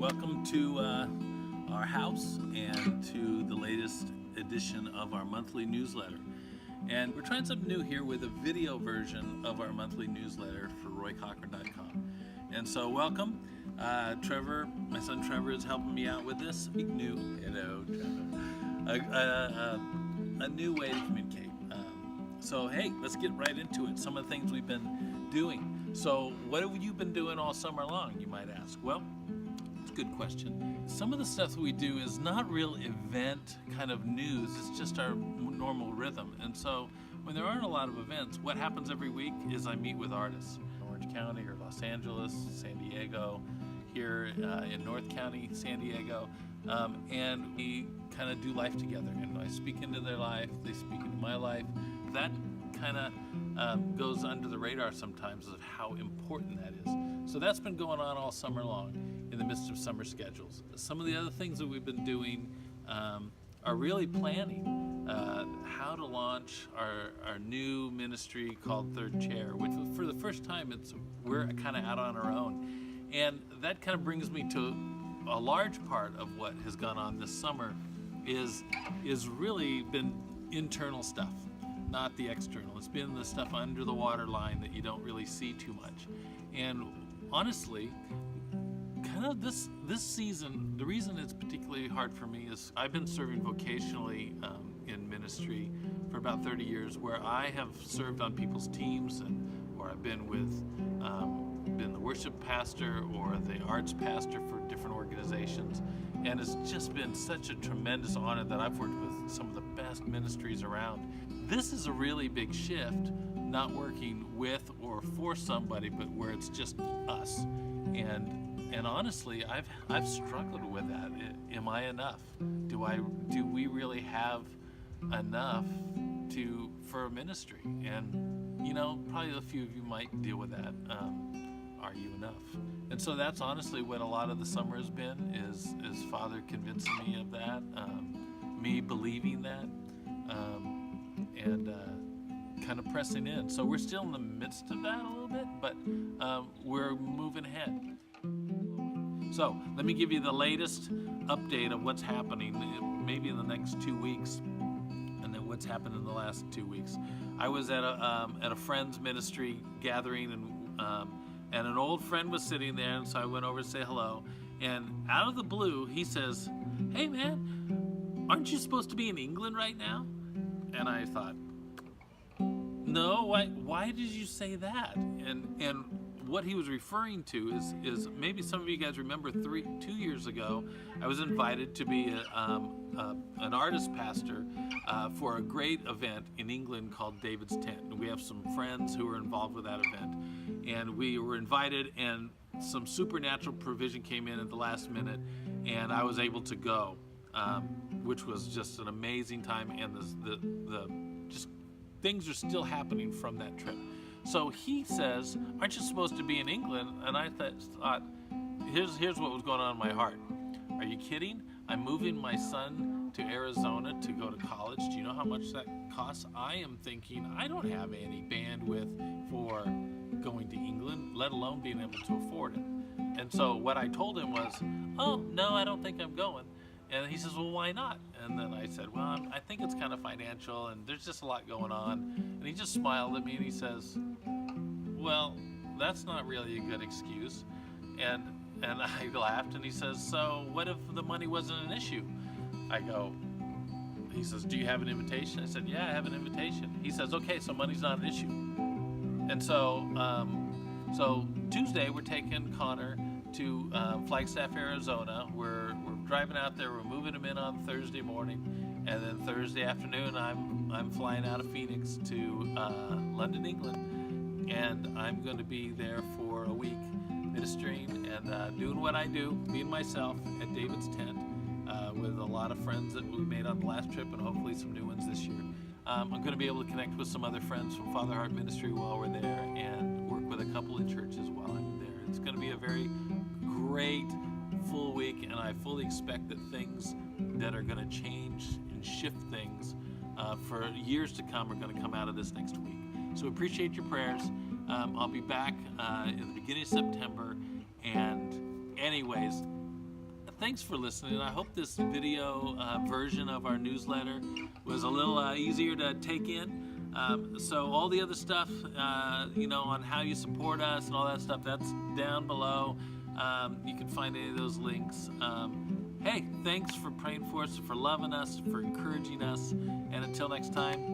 Welcome to our house and to the latest edition of our monthly newsletter. And we're trying something new here with a video version of our monthly newsletter for RoyCochran.com. And so welcome. Trevor, my son Trevor, is helping me out with this. Hello, Trevor. A new way to communicate. So hey, let's get right into it. Some of the things we've been doing. So what have you been doing all summer long, you might ask? Well, it's a good question. Some of the stuff that we do is not real event kind of news. It's just our normal rhythm. And so when there aren't a lot of events, what happens every week is I meet with artists in Orange County or Los Angeles, San Diego, here in North County, San Diego, and we kind of do life together. And I speak into their life, they speak into my life. That kind of goes under the radar sometimes of how important that is. So that's been going on all summer long in the midst of summer schedules. Some of the other things that we've been doing are really planning how to launch our new ministry called Third Chair, which for the first time we're kind of out on our own. And that kind of brings me to a large part of what has gone on this summer is really been internal stuff, not the external. It's been the stuff under the waterline that you don't really see too much. And honestly, kind of this season, the reason it's particularly hard for me is I've been serving vocationally in ministry for about 30 years, where I have served on people's teams, or I've been the worship pastor or the arts pastor for different organizations, and it's just been such a tremendous honor that I've worked with some of the best ministries around. This is a really big shift, not working with or for somebody, but where it's just us. And honestly, I've struggled with that. Am I enough? Do we really have enough for a ministry? And probably a few of you might deal with that. Are you enough? And so that's honestly what a lot of the summer has been, is Father convincing me of that, me believing that, and kind of pressing in. So we're still in the midst of that a little bit, but we're moving ahead. So let me give you the latest update of what's happening, maybe in the next 2 weeks, and then what's happened in the last 2 weeks. I was at a friend's ministry gathering, and an old friend was sitting there, and so I went over to say hello. And out of the blue, he says, "Hey man, aren't you supposed to be in England right now?" And I thought, no, why did you say that? And what he was referring to is maybe some of you guys remember 2 years ago, I was invited to be an artist pastor for a great event in England called David's Tent. And we have some friends who are involved with that event. And we were invited, and some supernatural provision came in at the last minute, and I was able to go, which was just an amazing time. And the things are still happening from that trip. So he says, "Aren't you supposed to be in England?" And I thought, here's what was going on in my heart. Are you kidding? I'm moving my son to Arizona to go to college. Do you know how much that costs? I am thinking I don't have any bandwidth for going to England, let alone being able to afford it. And so what I told him was, "Oh, no, I don't think I'm going." And he says, "Well, why not?" And then I said, "Well, I think it's kind of financial, and there's just a lot going on." And he just smiled at me, and he says, "Well, that's not really a good excuse." And I laughed, and he says, "So what if the money wasn't an issue?" He says, "Do you have an invitation?" I said, "Yeah, I have an invitation." He says, "Okay, so money's not an issue." And so Tuesday, we're taking Connor to Flagstaff, Arizona. We're driving out there. We're moving him in on Thursday morning, and then Thursday afternoon, I'm flying out of Phoenix to London, England, and I'm going to be there for a week, ministering and doing what I do, being myself at David's Tent, with a lot of friends that we made on the last trip, and hopefully some new ones this year. I'm going to be able to connect with some other friends from Father Heart Ministry while we're there, and work with a couple of churches while I'm there. It's going to be a very great full week, and I fully expect that things that are going to change and shift things for years to come are going to come out of this next week. So appreciate your prayers. I'll be back in the beginning of September, and anyways, thanks for listening. I hope this video version of our newsletter was a little easier to take in. So all the other stuff, on how you support us and all that stuff, that's down below. You can find any of those links. Hey, thanks for praying for us, for loving us, for encouraging us. And until next time,